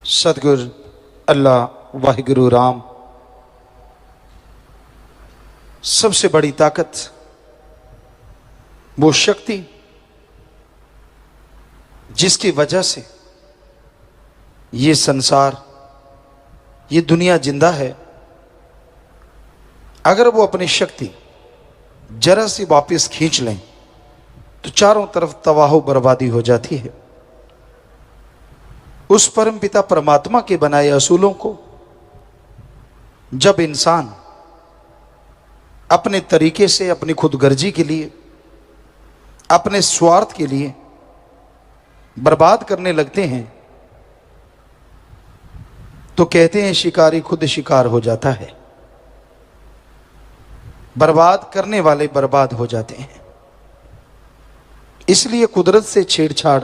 सतगुर अल्लाह वाहिगुरु राम। सबसे बड़ी ताकत, वो शक्ति जिसकी वजह से ये संसार, ये दुनिया जिंदा है, अगर वो अपनी शक्ति जरा सी वापस खींच लें तो चारों तरफ तबाह बर्बादी हो जाती है। उस परम पिता परमात्मा के बनाए असूलों को जब इंसान अपने तरीके से, अपनी खुदगर्जी के लिए, अपने स्वार्थ के लिए बर्बाद करने लगते हैं तो कहते हैं शिकारी खुद शिकार हो जाता है। बर्बाद करने वाले बर्बाद हो जाते हैं। इसलिए कुदरत से छेड़छाड़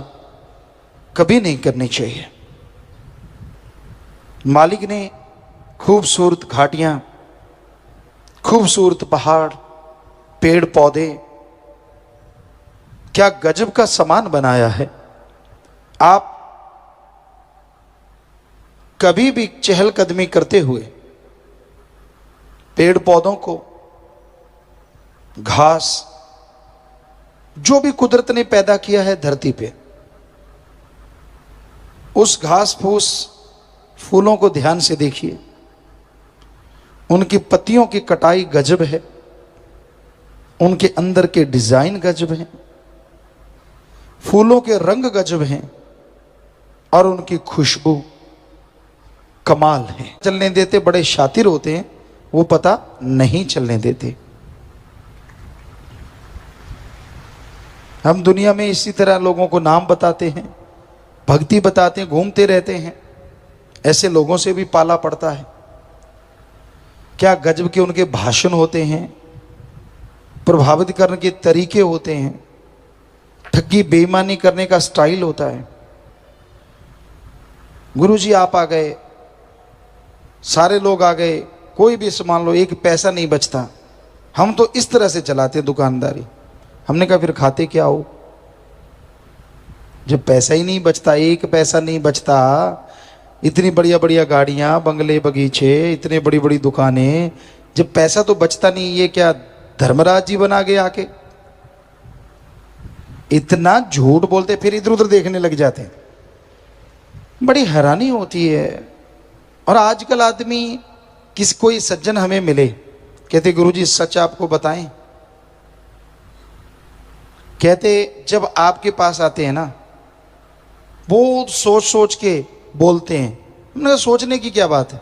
कभी नहीं करनी चाहिए। मालिक ने खूबसूरत घाटियां, खूबसूरत पहाड़, पेड़ पौधे, क्या गजब का सामान बनाया है। आप कभी भी चहलकदमी करते हुए पेड़ पौधों को, घास, जो भी कुदरत ने पैदा किया है धरती पे, उस घास फूस फूलों को ध्यान से देखिए। उनकी पत्तियों की कटाई गजब है, उनके अंदर के डिजाइन गजब हैं, फूलों के रंग गजब हैं और उनकी खुशबू कमाल है। चलने देते बड़े शातिर होते हैं, वो पता नहीं चलने देते। हम दुनिया में इसी तरह लोगों को नाम बताते हैं, भक्ति बताते हैं, घूमते रहते हैं। ऐसे लोगों से भी पाला पड़ता है। क्या गजब के उनके भाषण होते हैं, प्रभावित करने के तरीके होते हैं, ठगी बेईमानी करने का स्टाइल होता है। गुरुजी आप आ गए, सारे लोग आ गए, कोई भी सामान लो, एक पैसा नहीं बचता। हम तो इस तरह से चलाते हैं दुकानदारी। हमने कहा फिर खाते क्या हो जब पैसा ही नहीं बचता, एक पैसा नहीं बचता। इतनी बढ़िया बढ़िया गाड़ियां, बंगले, बगीचे, इतने बड़ी बड़ी दुकानें, जब पैसा तो बचता नहीं, ये क्या धर्मराज जी बना गए आके। इतना झूठ बोलते, फिर इधर उधर देखने लग जाते हैं। बड़ी हैरानी होती है। और आजकल आदमी, कोई सज्जन हमें मिले, कहते गुरुजी सच आपको बताएं, कहते जब आपके पास आते हैं ना, बहुत सोच सोच के बोलते हैं। हमने कहा सोचने की क्या बात है।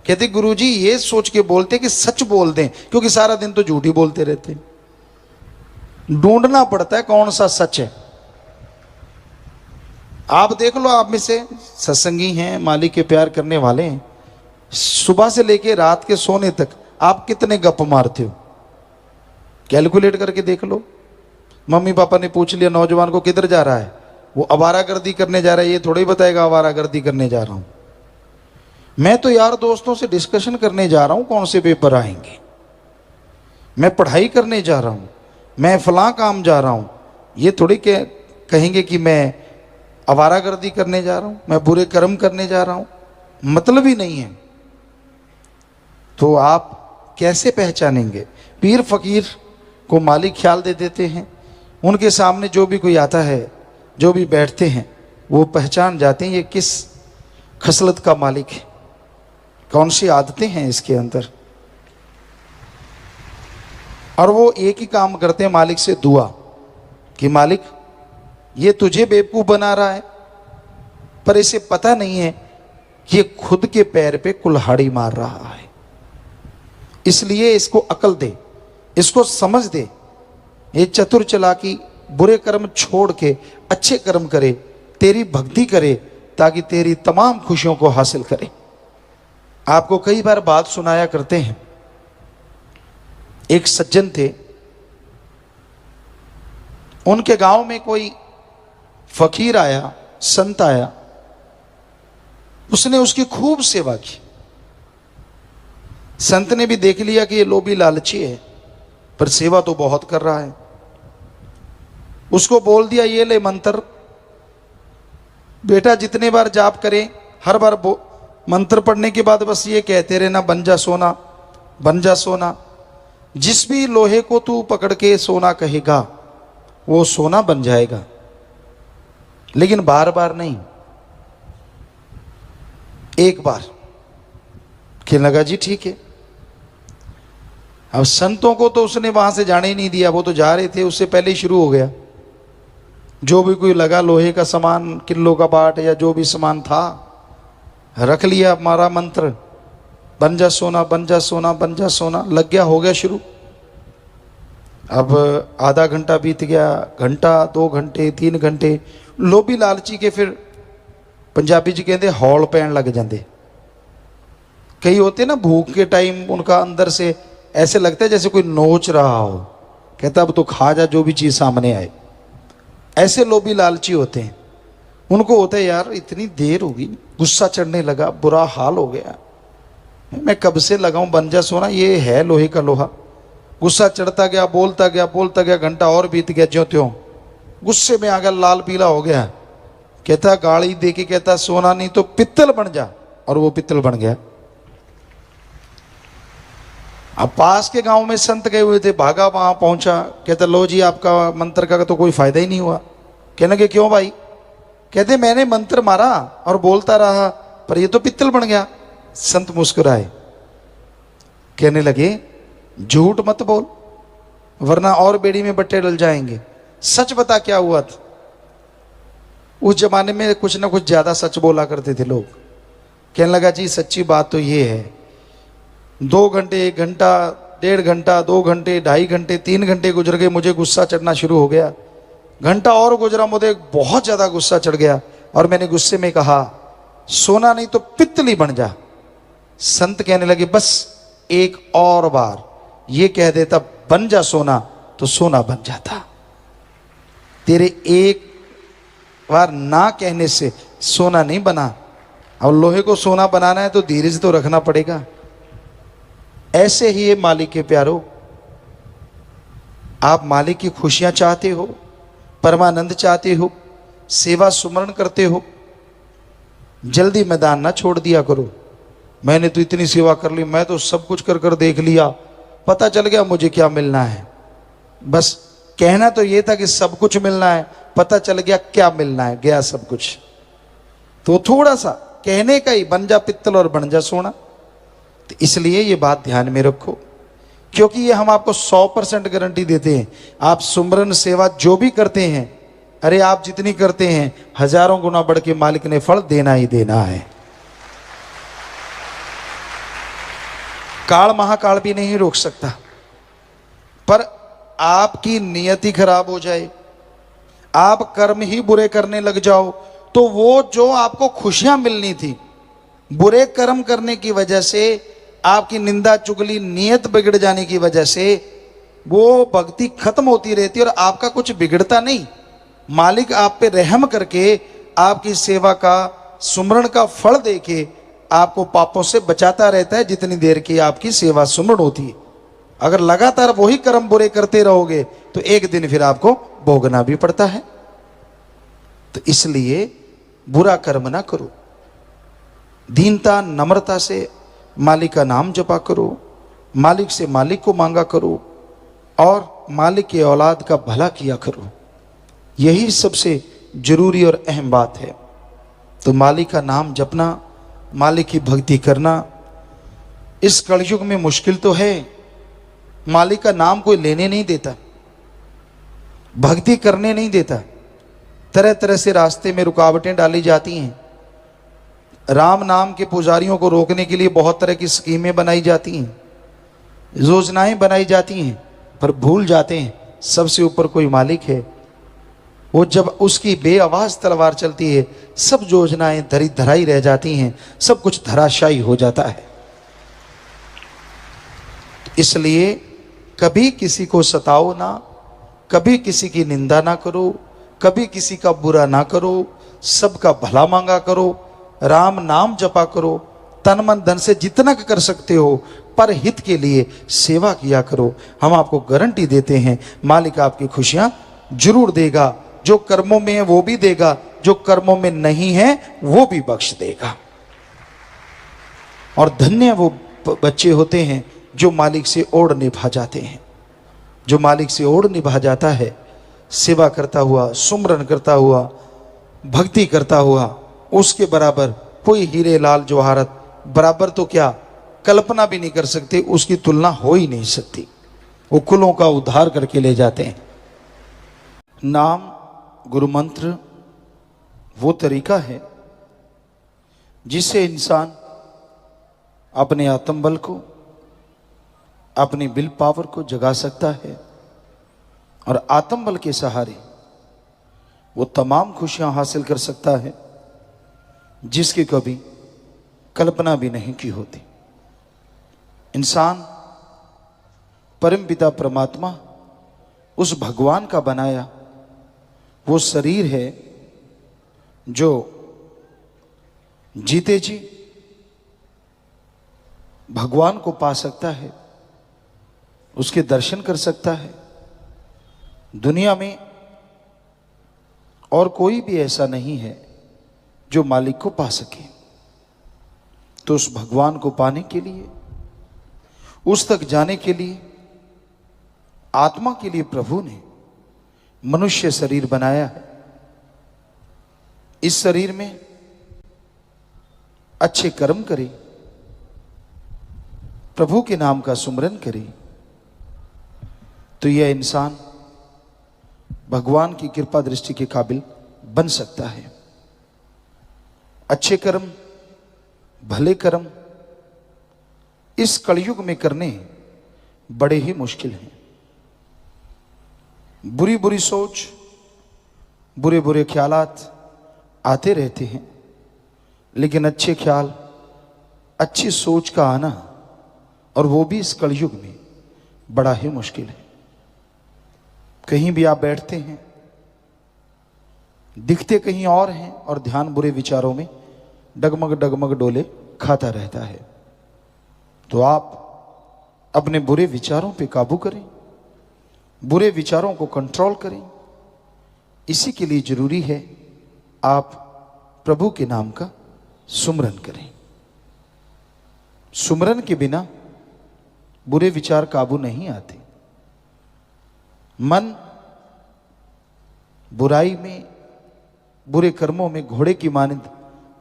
कहते गुरुजी ये सोच के बोलते हैं कि सच बोल दें, क्योंकि सारा दिन तो झूठ ही बोलते रहते हैं। ढूंढना पड़ता है कौन सा सच है। आप देख लो, आप में से सत्संगी हैं, मालिक के प्यार करने वाले हैं, सुबह से लेके रात के सोने तक आप कितने गप मारते हो, कैलकुलेट करके देख लो। मम्मी पापा ने पूछ लिया नौजवान को किधर जा रहा है, वो आवारागर्दी करने जा रहा है, ये थोड़ा ही बताएगा आवारागर्दी करने जा रहा हूं। मैं तो यार दोस्तों से डिस्कशन करने जा रहा हूं कौन से पेपर आएंगे, मैं पढ़ाई करने जा रहा हूं, मैं फलां काम जा रहा हूं। ये थोड़ी कहेंगे कि मैं आवारागर्दी करने जा रहा हूं, मैं बुरे कर्म करने जा रहा हूं। मतलब ही नहीं है। तो आप कैसे पहचानेंगे। पीर फकीर को मालिक ख्याल दे देते हैं। उनके सामने जो भी कोई आता है, जो भी बैठते हैं, वो पहचान जाते हैं ये किस खसलत का मालिक है, कौन सी आदतें हैं इसके अंदर। और वो एक ही काम करते हैं मालिक से दुआ कि मालिक ये तुझे बेवकूफ बना रहा है, पर इसे पता नहीं है कि ये खुद के पैर पे कुल्हाड़ी मार रहा है। इसलिए इसको अकल दे, इसको समझ दे। ये चतुर चालाकी, बुरे कर्म छोड़ के अच्छे कर्म करे, तेरी भक्ति करे, ताकि तेरी तमाम खुशियों को हासिल करे। आपको कई बार बात सुनाया करते हैं। एक सज्जन थे, उनके गांव में कोई फकीर आया, संत आया, उसने उसकी खूब सेवा की। संत ने भी देख लिया कि ये लोभी लालची है, पर सेवा तो बहुत कर रहा है। उसको बोल दिया ये ले मंत्र, बेटा जितने बार जाप करे हर बार मंत्र पढ़ने के बाद बस ये कहते रहना, बन जा सोना, बन जा सोना। जिस भी लोहे को तू पकड़ के सोना कहेगा वो सोना बन जाएगा, लेकिन बार बार नहीं, एक बार। कहने लगा जी ठीक है। अब संतों को तो उसने वहां से जाने ही नहीं दिया, वो तो जा रहे थे, उससे पहले ही शुरू हो गया। जो भी कोई लगा लोहे का सामान, किलो का बाट या जो भी सामान था, रख लिया, मारा मंत्र, बन जा सोना, बन जा सोना, बन जा सोना, लग गया, हो गया शुरू। अब आधा घंटा बीत गया, घंटा, 2 घंटे, 3 घंटे। लोभी लालची के फिर पंजाबी जी कहते हौल पैन लग जाते। कई होते ना भूख के टाइम, उनका अंदर से ऐसे लगता है जैसे कोई नोच रहा हो, कहता अब तो खा जा जो भी चीज सामने आए। ऐसे लोभी लालची होते हैं। उनको होता है यार इतनी देर होगी, गुस्सा चढ़ने लगा, बुरा हाल हो गया, मैं कब से लगाऊं बन जा सोना, ये है लोहे का लोहा। गुस्सा चढ़ता गया, बोलता गया, बोलता गया, घंटा और बीत गया, ज्यों त्यों गुस्से में आ गया, लाल पीला हो गया। कहता गाली दे के कहता सोना नहीं तो पित्तल बन जा, और वो पित्तल बन गया। अब पास के गांव में संत गए हुए थे, भागा, वहां पहुंचा, कहता लो जी आपका मंत्र का तो कोई फायदा ही नहीं हुआ। कहने लगे क्यों भाई? कहते मैंने मंत्र मारा और बोलता रहा पर ये तो पित्तल बन गया। संत मुस्कुराए, कहने लगे झूठ मत बोल वरना और बेड़ी में बट्टे डल जाएंगे, सच बता क्या हुआ था। उस जमाने में कुछ ना कुछ ज्यादा सच बोला करते थे लोग। कहने लगा जी सच्ची बात तो ये है, 2 घंटे, 1 घंटा, 1.5 घंटा, 2 घंटे, 2.5 घंटे, 3 घंटे गुजर गए, मुझे गुस्सा चढ़ना शुरू हो गया। घंटा और गुजरा, मुझे बहुत ज्यादा गुस्सा चढ़ गया और मैंने गुस्से में कहा सोना नहीं तो पित्तली बन जा। संत कहने लगे बस एक और बार ये कह देता बन जा सोना तो सोना बन जाता। तेरे एक बार ना कहने से सोना नहीं बना। और लोहे को सोना बनाना है तो धीरज तो रखना पड़ेगा। ऐसे ही ये मालिक के प्यारो, आप मालिक की खुशियां चाहते हो, परमानंद चाहते हो, सेवा सुमरण करते हो, जल्दी मैदान ना छोड़ दिया करो। मैंने तो इतनी सेवा कर ली, मैं तो सब कुछ कर कर देख लिया, पता चल गया मुझे क्या मिलना है। बस कहना तो ये था कि सब कुछ मिलना है, पता चल गया क्या मिलना है, गया सब कुछ। तो थोड़ा सा कहने का ही बन जा पित्तल और बन जा सोना। तो इसलिए ये बात ध्यान में रखो, क्योंकि ये हम आपको 100% गारंटी देते हैं। आप सुमरन सेवा जो भी करते हैं, अरे आप जितनी करते हैं हजारों गुना बढ़ के मालिक ने फल देना ही देना है। काल महाकाल भी नहीं रोक सकता, पर आपकी नियति खराब हो जाए, आप कर्म ही बुरे करने लग जाओ, तो वो जो आपको खुशियां मिलनी थी, बुरे कर्म करने की वजह से, आपकी निंदा चुगली नियत बिगड़ जाने की वजह से वो भक्ति खत्म होती रहती है और आपका कुछ बिगड़ता नहीं। मालिक आप पे रहम करके आपकी सेवा का, सुमरण का फल देके आपको पापों से बचाता रहता है जितनी देर की आपकी सेवा सुमरण होती है। अगर लगातार वही कर्म बुरे करते रहोगे तो एक दिन फिर आपको भोगना भी पड़ता है। तो इसलिए बुरा कर्म ना करो, दीनता नम्रता से मालिक का नाम जपा करो, मालिक से मालिक को मांगा करो और मालिक के औलाद का भला किया करो। यही सबसे जरूरी और अहम बात है। तो मालिक का नाम जपना, मालिक की भक्ति करना इस कलयुग में मुश्किल तो है। मालिक का नाम कोई लेने नहीं देता, भक्ति करने नहीं देता, तरह तरह से रास्ते में रुकावटें डाली जाती हैं। राम नाम के पुजारियों को रोकने के लिए बहुत तरह की स्कीमें बनाई जाती हैं, योजनाएं बनाई जाती हैं, पर भूल जाते हैं सबसे ऊपर कोई मालिक है। वो जब उसकी बेआवाज तलवार चलती है, सब योजनाएं धरी धराई रह जाती हैं, सब कुछ धराशायी हो जाता है। इसलिए कभी किसी को सताओ ना, कभी किसी की निंदा ना करो, कभी किसी का बुरा ना करो, सबका भला मांगा करो, राम नाम जपा करो, तन मन धन से जितना कर सकते हो पर हित के लिए सेवा किया करो। हम आपको गारंटी देते हैं मालिक आपकी खुशियां जरूर देगा। जो कर्मों में है वो भी देगा, जो कर्मों में नहीं है वो भी बख्श देगा। और धन्य वो बच्चे होते हैं जो मालिक से ओढ़ निभा जाते हैं। जो मालिक से ओढ़ निभा जाता है, सेवा करता हुआ, सुमरन करता हुआ, भक्ति करता हुआ, उसके बराबर कोई हीरे लाल जवाहरत, बराबर तो क्या कल्पना भी नहीं कर सकते, उसकी तुलना हो ही नहीं सकती। वो कुलों का उद्धार करके ले जाते हैं। नाम, गुरु मंत्र वो तरीका है जिससे इंसान अपने आत्मबल को, अपनी विल पावर को जगा सकता है और आत्मबल के सहारे वो तमाम खुशियां हासिल कर सकता है जिसकी कभी कल्पना भी नहीं की होती। इंसान परमपिता परमात्मा उस भगवान का बनाया वो शरीर है जो जीते जी भगवान को पा सकता है, उसके दर्शन कर सकता है। दुनिया में और कोई भी ऐसा नहीं है जो मालिक को पा सके। तो उस भगवान को पाने के लिए, उस तक जाने के लिए, आत्मा के लिए प्रभु ने मनुष्य शरीर बनाया है। इस शरीर में अच्छे कर्म करे, प्रभु के नाम का सुमरन करे, तो यह इंसान भगवान की कृपा दृष्टि के काबिल बन सकता है। अच्छे कर्म, भले कर्म इस कलयुग में करने बड़े ही मुश्किल हैं। बुरी बुरी सोच, बुरे बुरे ख्यालात आते रहते हैं, लेकिन अच्छे ख्याल, अच्छी सोच का आना, और वो भी इस कलयुग में, बड़ा ही मुश्किल है। कहीं भी आप बैठते हैं, दिखते कहीं और हैं और ध्यान बुरे विचारों में डगमग डगमग डोले खाता रहता है। तो आप अपने बुरे विचारों पे काबू करें, बुरे विचारों को कंट्रोल करें। इसी के लिए जरूरी है आप प्रभु के नाम का सुमरन करें। सुमरन के बिना बुरे विचार काबू नहीं आते। मन बुराई में, बुरे कर्मों में घोड़े की मानिंद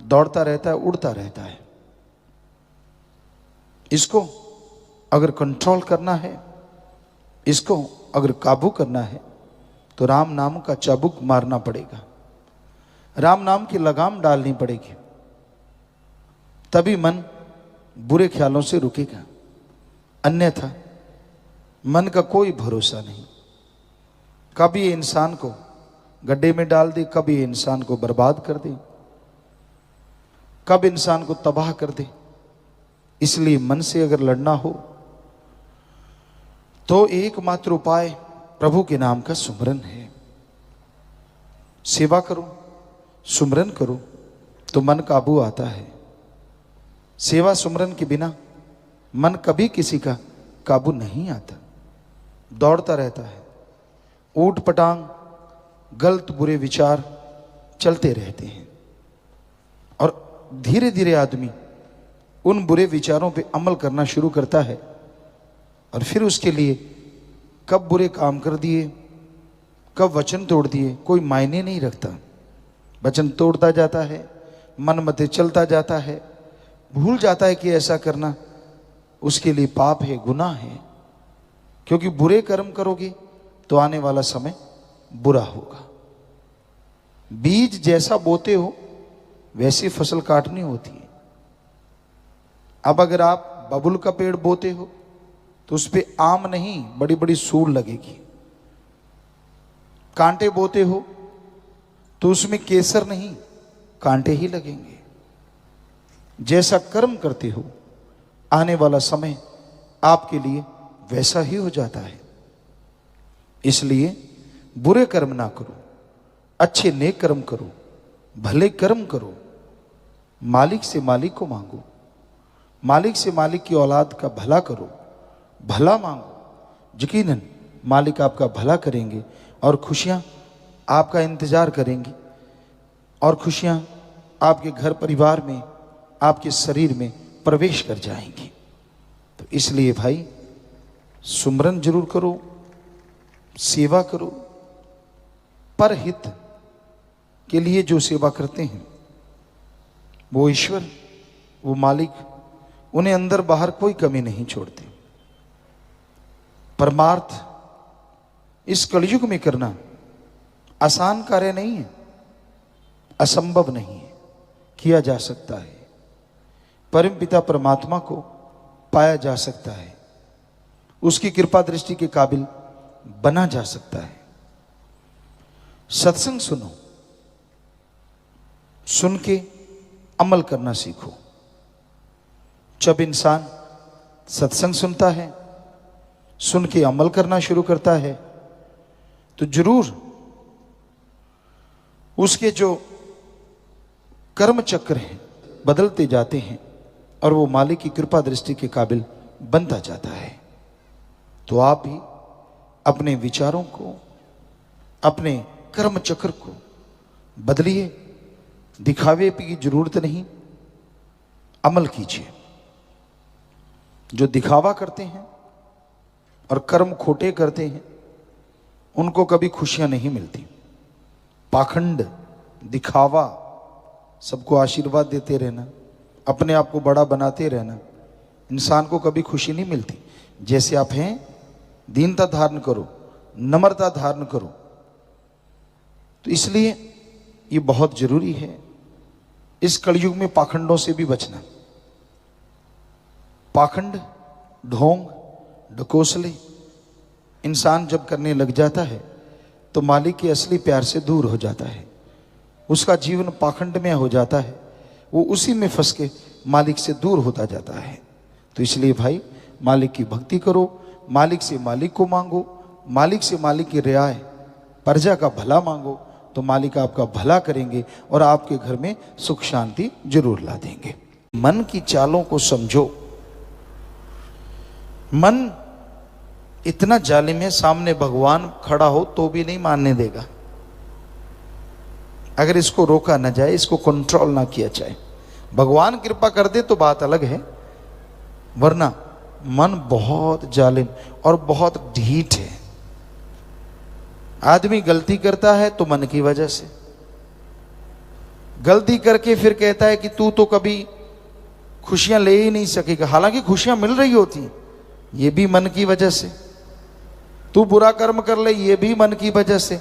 दौड़ता रहता है, उड़ता रहता है। इसको अगर कंट्रोल करना है, इसको अगर काबू करना है, तो राम नाम का चाबुक मारना पड़ेगा, राम नाम की लगाम डालनी पड़ेगी। तभी मन बुरे ख्यालों से रुकेगा, अन्यथा मन का कोई भरोसा नहीं। कभी ये इंसान को गड्ढे में डाल दे, कभी ये इंसान को बर्बाद कर दे, कब इंसान को तबाह कर दे। इसलिए मन से अगर लड़ना हो तो एकमात्र उपाय प्रभु के नाम का सुमरन है। सेवा करो, सुमरन करो तो मन काबू आता है। सेवा सुमरन के बिना मन कभी किसी का काबू नहीं आता, दौड़ता रहता है। ऊट पटांग गलत बुरे विचार चलते रहते हैं और धीरे धीरे आदमी उन बुरे विचारों पे अमल करना शुरू करता है और फिर उसके लिए कब बुरे काम कर दिए, कब वचन तोड़ दिए, कोई मायने नहीं रखता। वचन तोड़ता जाता है, मन मते चलता जाता है, भूल जाता है कि ऐसा करना उसके लिए पाप है, गुनाह है। क्योंकि बुरे कर्म करोगे तो आने वाला समय बुरा होगा। बीज जैसा बोते हो वैसी फसल काटनी होती है। अब अगर आप बबुल का पेड़ बोते हो तो उस पे आम नहीं, बड़ी बड़ी सूल लगेगी। कांटे बोते हो तो उसमें केसर नहीं, कांटे ही लगेंगे। जैसा कर्म करते हो आने वाला समय आपके लिए वैसा ही हो जाता है। इसलिए बुरे कर्म ना करो, अच्छे नेक कर्म करो, भले कर्म करो। मालिक से मालिक को मांगो, मालिक से मालिक की औलाद का भला करो, भला मांगो। यकीनन मालिक आपका भला करेंगे और खुशियां आपका इंतजार करेंगी, और खुशियां आपके घर परिवार में, आपके शरीर में प्रवेश कर जाएंगी। तो इसलिए भाई सुमरन जरूर करो, सेवा करो। परहित के लिए जो सेवा करते हैं वो ईश्वर, वो मालिक, उन्हें अंदर बाहर कोई कमी नहीं छोड़ते। परमार्थ इस कलयुग में करना आसान कार्य नहीं है, असंभव नहीं है, किया जा सकता है। परम पिता परमात्मा को पाया जा सकता है, उसकी कृपा दृष्टि के काबिल बना जा सकता है। सत्संग सुनो, सुन के अमल करना सीखो। जब इंसान सत्संग सुनता है, सुन के अमल करना शुरू करता है, तो जरूर उसके जो कर्म चक्र हैं बदलते जाते हैं और वो मालिक की कृपा दृष्टि के काबिल बनता जाता है। तो आप भी अपने विचारों को, अपने कर्म चक्र को बदलिए। दिखावे की जरूरत नहीं, अमल कीजिए। जो दिखावा करते हैं और कर्म खोटे करते हैं उनको कभी खुशियां नहीं मिलती। पाखंड, दिखावा, सबको आशीर्वाद देते रहना, अपने आप को बड़ा बनाते रहना, इंसान को कभी खुशी नहीं मिलती। जैसे आप हैं, दीनता धारण करो, नम्रता धारण करो। तो इसलिए ये बहुत जरूरी है इस कलयुग में पाखंडों से भी बचना। पाखंड, ढोंग, ढकोसले इंसान जब करने लग जाता है तो मालिक के असली प्यार से दूर हो जाता है। उसका जीवन पाखंड में हो जाता है, वो उसी में फंस के मालिक से दूर होता जाता है। तो इसलिए भाई मालिक की भक्ति करो, मालिक से मालिक को मांगो, मालिक से मालिक की रियाय, प्रजा का भला मांगो, तो मालिक आपका भला करेंगे और आपके घर में सुख शांति जरूर ला देंगे। मन की चालों को समझो। मन इतना जालिम है, सामने भगवान खड़ा हो तो भी नहीं मानने देगा। अगर इसको रोका ना जाए, इसको कंट्रोल ना किया जाए, भगवान कृपा कर दे तो बात अलग है, वरना मन बहुत जालिम और बहुत ढीठ है। आदमी गलती करता है तो मन की वजह से, गलती करके फिर कहता है कि तू तो कभी खुशियां ले ही नहीं सकेगा, हालांकि खुशियां मिल रही होती हैं, ये भी मन की वजह से। तू बुरा कर्म कर ले, ये भी मन की वजह से।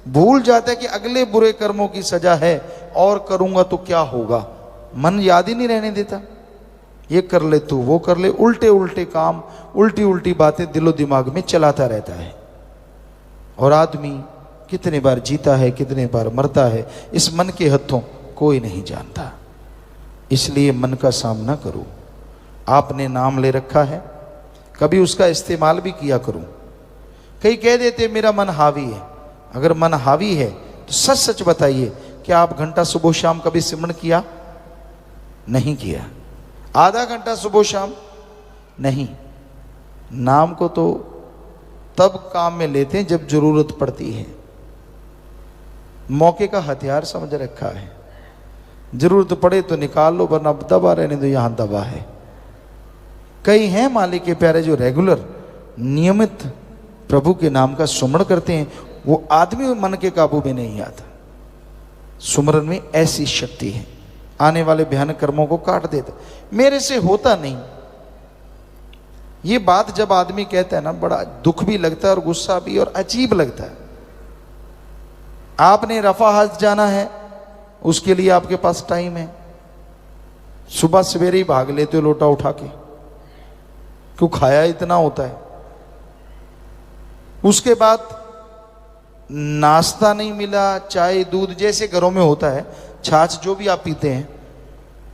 भूल जाता है कि अगले बुरे कर्मों की सजा है और करूंगा तो क्या होगा। मन याद ही नहीं रहने देता, ये कर ले तू, वो कर ले, उल्टे उल्टे काम, उल्टी उल्टी बातें दिलो दिमाग में चलाता रहता है। और आदमी कितने बार जीता है, कितने बार मरता है, इस मन के हथों कोई नहीं जानता। इसलिए मन का सामना करो। आपने नाम ले रखा है, कभी उसका इस्तेमाल भी किया करो। कई कह देते मेरा मन हावी है। अगर मन हावी है तो सच सच बताइए, क्या आप घंटा सुबह शाम कभी सिमरन किया? नहीं किया। आधा घंटा सुबह शाम नहीं। नाम को तो तब काम में लेते हैं जब जरूरत पड़ती है। मौके का हथियार समझ रखा है, जरूरत पड़े तो निकाल लो, वरना दबा रहने दो, यहां दबा है। कई हैं मालिक के प्यारे जो रेगुलर नियमित प्रभु के नाम का सुमरण करते हैं, वो आदमी मन के काबू में नहीं आता। सुमरन में ऐसी शक्ति है, आने वाले भयानक कर्मों को काट देता। मेरे से होता नहीं, ये बात जब आदमी कहता है ना, बड़ा दुख भी लगता है और गुस्सा भी और अजीब लगता है। आपने रफा हज जाना है, उसके लिए आपके पास टाइम है, सुबह सवेरे ही भाग लेते हो लोटा उठा के, क्यों खाया इतना होता है। उसके बाद नाश्ता नहीं मिला, चाय दूध जैसे घरों में होता है, छाछ जो भी आप पीते हैं,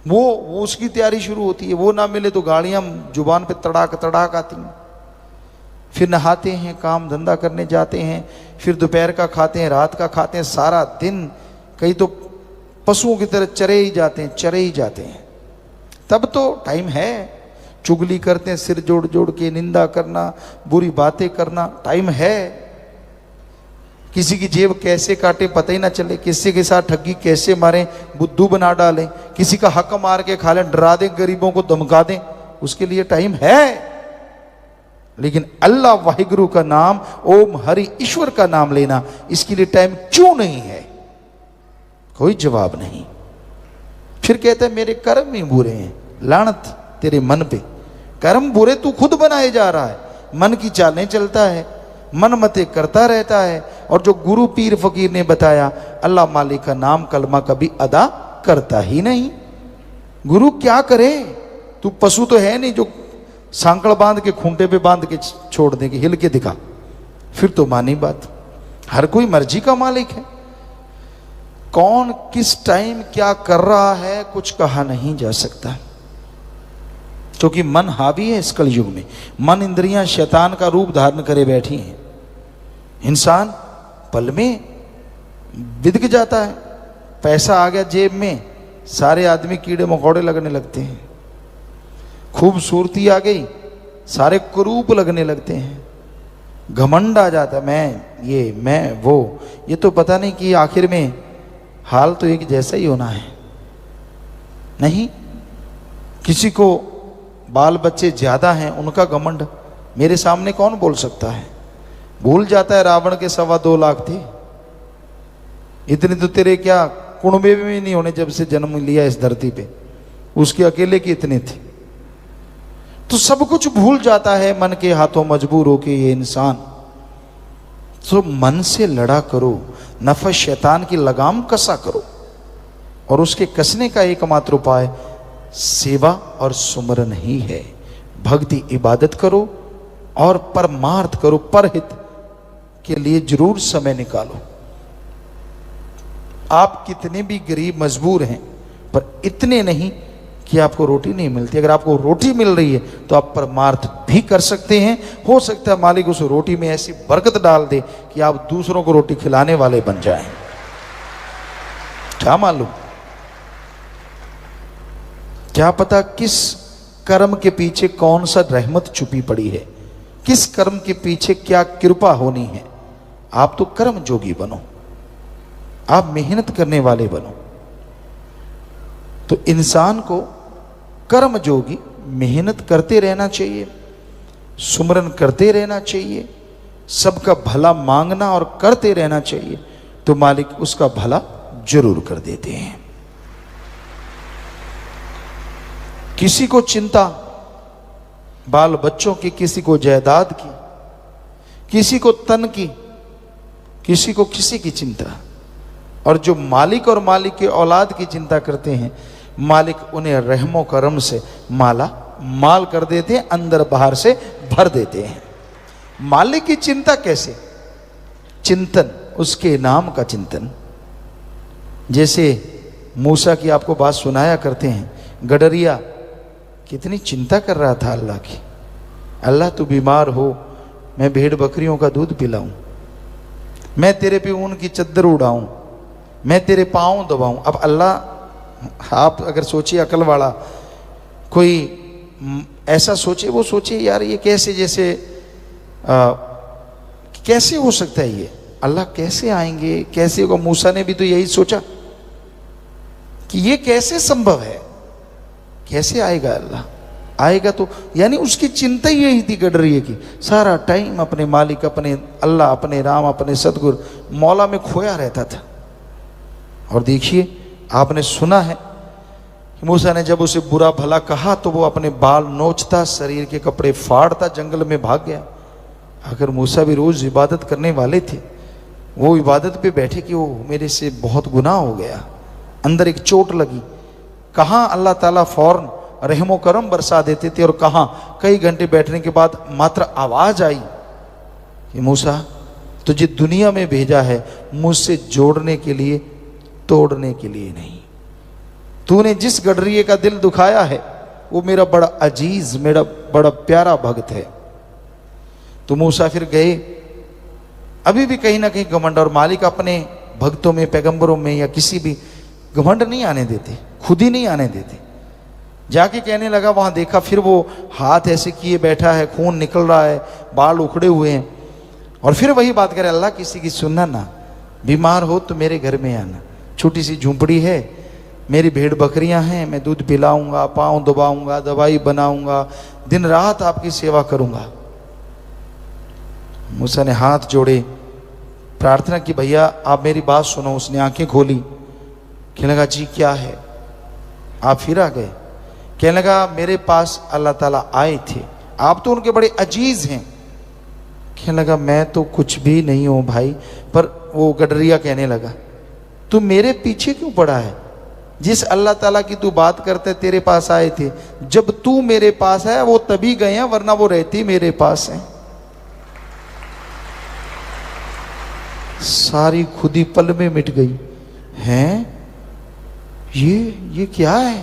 वो उसकी तैयारी शुरू होती है। वो ना मिले तो गाड़ियां जुबान पे तड़ाक तड़ाक आती हैं। फिर नहाते हैं, काम धंधा करने जाते हैं, फिर दोपहर का खाते हैं, रात का खाते हैं, सारा दिन कई तो पशुओं की तरह चरे ही जाते हैं। तब तो टाइम है, चुगली करते हैं, सिर जोड़ जोड़ के निंदा करना, बुरी बातें करना, टाइम है। किसी की जेब कैसे काटे पता ही ना चले, किसी के साथ ठगी कैसे मारें, बुद्धू बना डालें, किसी का हक मार के खा लें, डरा दें, गरीबों को धमका दें, उसके लिए टाइम है। लेकिन अल्लाह वाहिगुरु का नाम, ओम हरि ईश्वर का नाम लेना, इसके लिए टाइम क्यों नहीं है? कोई जवाब नहीं। फिर कहता है मेरे कर्म ही बुरे हैं। लानत तेरे मन पे, कर्म बुरे तू खुद बनाए जा रहा है। मन की चालें चलता है, मन मते करता रहता है। और जो गुरु पीर फकीर ने बताया, अल्लाह मालिक का नाम कलमा कभी अदा करता ही नहीं। गुरु क्या करे? तू पशु तो है नहीं जो सांकड़ बांध के खूंटे पे बांध के छोड़ दे कि हिल के दिखा, फिर तो मानी बात। हर कोई मर्जी का मालिक है। कौन किस टाइम क्या कर रहा है कुछ कहा नहीं जा सकता, क्योंकि मन हावी है इस कलयुग में। मन इंद्रियां शैतान का रूप धारण करे बैठी हैं। इंसान पल में बिदक जाता है। पैसा आ गया जेब में, सारे आदमी कीड़े मकोड़े लगने लगते हैं। खूबसूरती आ गई, सारे कुरूप लगने लगते हैं। घमंड आ जाता है, मैं ये मैं वो। ये तो पता नहीं कि आखिर में हाल तो एक जैसा ही होना है। नहीं, किसी को बाल बच्चे ज्यादा हैं, उनका घमंड मेरे सामने कौन बोल सकता है? भूल जाता है रावण के 2.25 लाख थे। इतने तो तेरे क्या कुणबे में नहीं होने जब से जन्म लिया इस धरती पे, उसके अकेले के इतने थे। तो सब कुछ भूल जाता है मन के हाथों मजबूर होके ये इंसान। तो मन से लड़ा करो, नफस शैतान की लगाम कसा करो, और उसके कसने का एकमात्र उपाय सेवा और सुमरन ही है। भक्ति इबादत करो और परमार्थ करो, परहित के लिए जरूर समय निकालो। आप कितने भी गरीब मजबूर हैं, पर इतने नहीं कि आपको रोटी नहीं मिलती। अगर आपको रोटी मिल रही है तो आप परमार्थ भी कर सकते हैं। हो सकता है मालिक उस रोटी में ऐसी बरकत डाल दे कि आप दूसरों को रोटी खिलाने वाले बन जाएं। क्या मालूम, क्या पता किस कर्म के पीछे कौन सा रहमत छुपी पड़ी है, किस कर्म के पीछे क्या कृपा होनी है। आप तो कर्म जोगी बनो, आप मेहनत करने वाले बनो। तो इंसान को कर्म जोगी मेहनत करते रहना चाहिए, सुमरन करते रहना चाहिए, सबका भला मांगना और करते रहना चाहिए, तो मालिक उसका भला जरूर कर देते हैं। किसी को चिंता बाल बच्चों की, किसी को जायदाद की, किसी को तन की, किसी को किसी की चिंता। और जो मालिक और मालिक के औलाद की चिंता करते हैं, मालिक उन्हें रहमो करम से माला माल कर देते हैं, अंदर बाहर से भर देते हैं। मालिक की चिंता कैसे? चिंतन, उसके नाम का चिंतन। जैसे मूसा की आपको बात सुनाया करते हैं, गडरिया कितनी चिंता कर रहा था अल्लाह की। अल्लाह तू बीमार हो, मैं भेड़ बकरियों का दूध पिलाऊं, मैं तेरे पे ऊन की चद्दर उड़ाऊं, मैं तेरे पांव दबाऊं। अब अल्लाह, आप अगर सोचिए अकल वाला कोई ऐसा सोचे, वो सोचे यार ये कैसे, जैसे कैसे हो सकता है ये, अल्लाह कैसे आएंगे, कैसे होगा। मूसा ने भी तो यही सोचा कि ये कैसे संभव है, कैसे आएगा अल्लाह, आएगा तो। यानी उसकी चिंता ही यही थी गडरिए की, सारा टाइम अपने मालिक, अपने अल्लाह, अपने राम, अपने सतगुरु मौला में खोया रहता था। और देखिए आपने सुना है मूसा ने जब उसे बुरा भला कहा तो वो अपने बाल नोचता, शरीर के कपड़े फाड़ता, जंगल में भाग गया। अगर मूसा भी रोज इबादत करने वाले थे, वो इबादत पे बैठे कि वो मेरे से बहुत गुनाह हो गया, अंदर एक चोट लगी। कहाँ अल्लाह ताला फौरन रहमो करम बरसा देते थे, और कहाँ कई घंटे बैठने के बाद मात्र आवाज आई कि मूसा तुझे दुनिया में भेजा है मुझसे जोड़ने के लिए, तोड़ने के लिए नहीं। तूने जिस गडरिए का दिल दुखाया है वो मेरा बड़ा अजीज, मेरा बड़ा प्यारा भक्त है। तो मूसा फिर गए। अभी भी कहीं ना कहीं घमंड, और मालिक अपने भक्तों में, पैगंबरों में या किसी भी घमंड नहीं आने देते, खुद ही नहीं आने देते। जाके कहने लगा, वहां देखा, फिर वो हाथ ऐसे किए बैठा है, खून निकल रहा है, बाल उखड़े हुए हैं। और फिर वही बात करे, अल्लाह किसी की सुनना ना, बीमार हो तो मेरे घर में आना, छोटी सी झूंपड़ी है, मेरी भेड़ बकरियां हैं, मैं दूध पिलाऊंगा, पाँव दबाऊंगा, दवाई बनाऊंगा, दिन रात आपकी सेवा करूंगा। मूसा ने हाथ जोड़े, प्रार्थना की, भैया आप मेरी बात सुनो। उसने आंखें खोली, कहने लगा जी क्या है? आप फिर आ गए? कहने लगा मेरे पास अल्लाह ताला आए थे, आप तो उनके बड़े अजीज हैं। कहने लगा मैं तो कुछ भी नहीं हूं भाई। पर वो गडरिया कहने लगा, तू मेरे पीछे क्यों पड़ा है? जिस अल्लाह ताला की तू बात करते तेरे पास आए थे, जब तू मेरे पास है वो तभी गए हैं, वरना वो रहते मेरे पास हैं। सारी खुदी पल में मिट गई। हैं ये क्या है?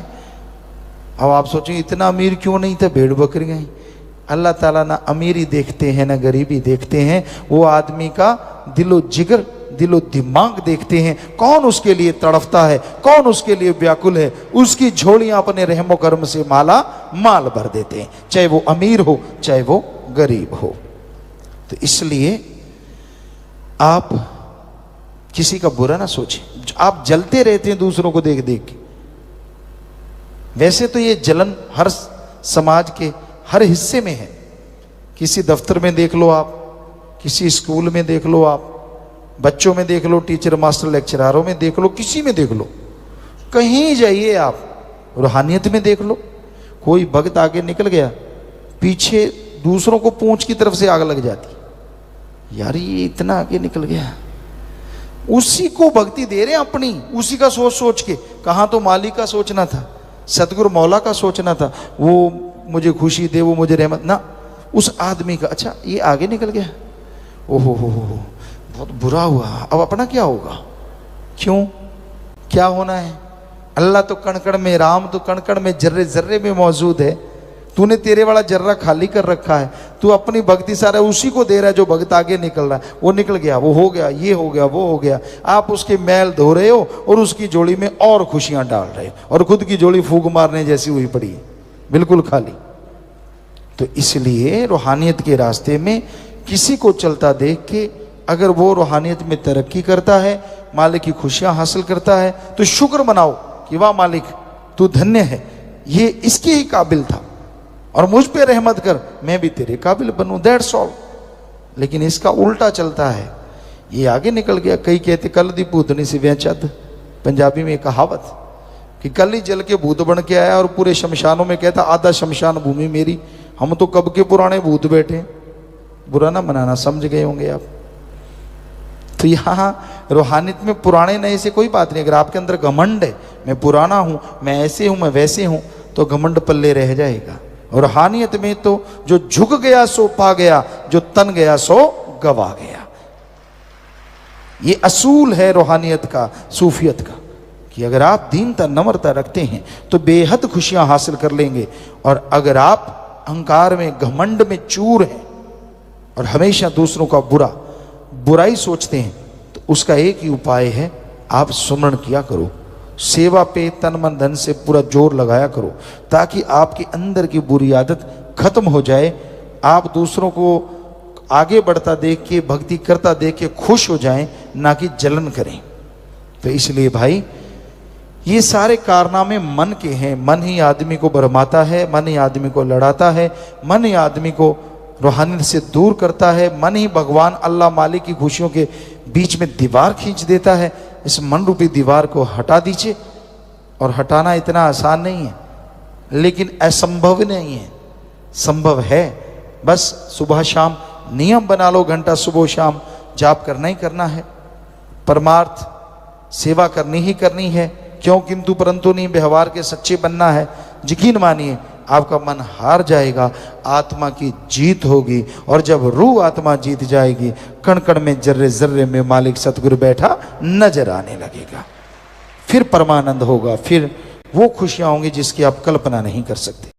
अब आप सोचें इतना अमीर क्यों नहीं था, भेड़ बकरियां ही। अल्लाह ताला ना अमीरी देखते हैं ना गरीबी देखते हैं, वो आदमी का दिलो जिगर दिलो दिमाग देखते हैं। कौन उसके लिए तड़फता है, कौन उसके लिए व्याकुल है, उसकी झोलियां अपने रहमो कर्म से माला माल भर देते हैं, चाहे वो अमीर हो चाहे वो गरीब हो। तो इसलिए आप किसी का बुरा ना सोचें। आप जलते रहते हैं दूसरों को देख देख के। वैसे तो ये जलन हर समाज के हर हिस्से में है। किसी दफ्तर में देख लो आप, किसी स्कूल में देख लो आप, बच्चों में देख लो, टीचर मास्टर लेक्चरारों में देख लो, किसी में देख लो, कहीं जाइए आप। रूहानियत में देख लो, कोई भक्त आगे निकल गया, पीछे दूसरों को पूंछ की तरफ से आग लग जाती, यार ये इतना आगे निकल गया। उसी को भक्ति दे रहे हैं अपनी, उसी का सोच सोच के। कहाँ तो मालिक का सोचना था, सतगुरु मौला का सोचना था, वो मुझे खुशी दे, वो मुझे रहमत ना, उस आदमी का। अच्छा ये आगे निकल गया, ओहो हो बहुत बुरा हुआ, अब अपना क्या होगा? क्यों, क्या होना है? अल्लाह तो कण कण में, राम तो कण कण में, जर्रे जर्रे में मौजूद है। तूने तेरे वाला जर्रा खाली कर रखा है, तू अपनी भक्ति सारा उसी को दे रहा है जो भक्त आगे निकल रहा है। वो निकल गया, वो हो गया, ये हो गया, वो हो गया, आप उसके मैल धो रहे हो और उसकी जोड़ी में और खुशियां डाल रहे हो, और खुद की जोड़ी फूंक मारने जैसी हुई पड़ी है, बिल्कुल खाली। तो इसलिए रूहानियत के रास्ते में किसी को चलता देख के अगर वो रूहानियत में तरक्की करता है, मालिक की खुशियां हासिल करता है, तो शुक्र मनाओ कि वाह मालिक तू धन्य है, ये इसके ही काबिल था और मुझ पे रहमत कर, मैं भी तेरे काबिल बनूं, दैट्स ऑल। लेकिन इसका उल्टा चलता है, ये आगे निकल गया। कई कहते कल दी भूतनी से व्यचद, पंजाबी में कहावत कि कल ही जल के भूत बन के आया और पूरे शमशानों में कहता आधा शमशान भूमि मेरी। हम तो कब के पुराने भूत बैठे, बुरा ना मनाना, समझ गए होंगे आप। तो यहाँ रूहानियत में पुराने नए से कोई बात नहीं। अगर आपके अंदर घमंड है, मैं पुराना हूं, मैं ऐसे हूं, मैं वैसे हूं, तो घमंड पल्ले रह जाएगा। और रूहानियत में तो जो झुक गया सो पा गया, जो तन गया सो गवा गया। ये असूल है रूहानियत का, सूफियत का, कि अगर आप दीनता नम्रता रखते हैं तो बेहद खुशियां हासिल कर लेंगे। और अगर आप अहंकार में, घमंड में चूर हैं और हमेशा दूसरों का बुराई सोचते हैं, तो उसका एक ही उपाय है, आप सुमरण किया करो, सेवा पे तन मन धन से पूरा जोर लगाया करो, ताकि आपके अंदर की बुरी आदत खत्म हो जाए। आप दूसरों को आगे बढ़ता देख के, भक्ति करता देख के खुश हो जाएं, ना कि जलन करें। तो इसलिए भाई ये सारे कारनामे मन के हैं। मन ही आदमी को भरमाता है, मन ही आदमी को लड़ाता है, मन ही आदमी को रूहानियत से दूर करता है, मन ही भगवान अल्लाह मालिक की खुशियों के बीच में दीवार खींच देता है। इस मन रूपी दीवार को हटा दीजिए। और हटाना इतना आसान नहीं है, लेकिन असंभव नहीं है, संभव है। बस सुबह शाम नियम बना लो, घंटा सुबह शाम जाप करना ही करना है, परमार्थ सेवा करनी ही करनी है। क्यों किंतु परंतु नहीं, व्यवहार के सच्चे बनना है। यकीन मानिए आपका मन हार जाएगा, आत्मा की जीत होगी। और जब रूह आत्मा जीत जाएगी, कण कण में, जर्रे जर्रे में मालिक सतगुरु बैठा नजर आने लगेगा। फिर परमानंद होगा, फिर वो खुशियां होंगी जिसकी आप कल्पना नहीं कर सकते।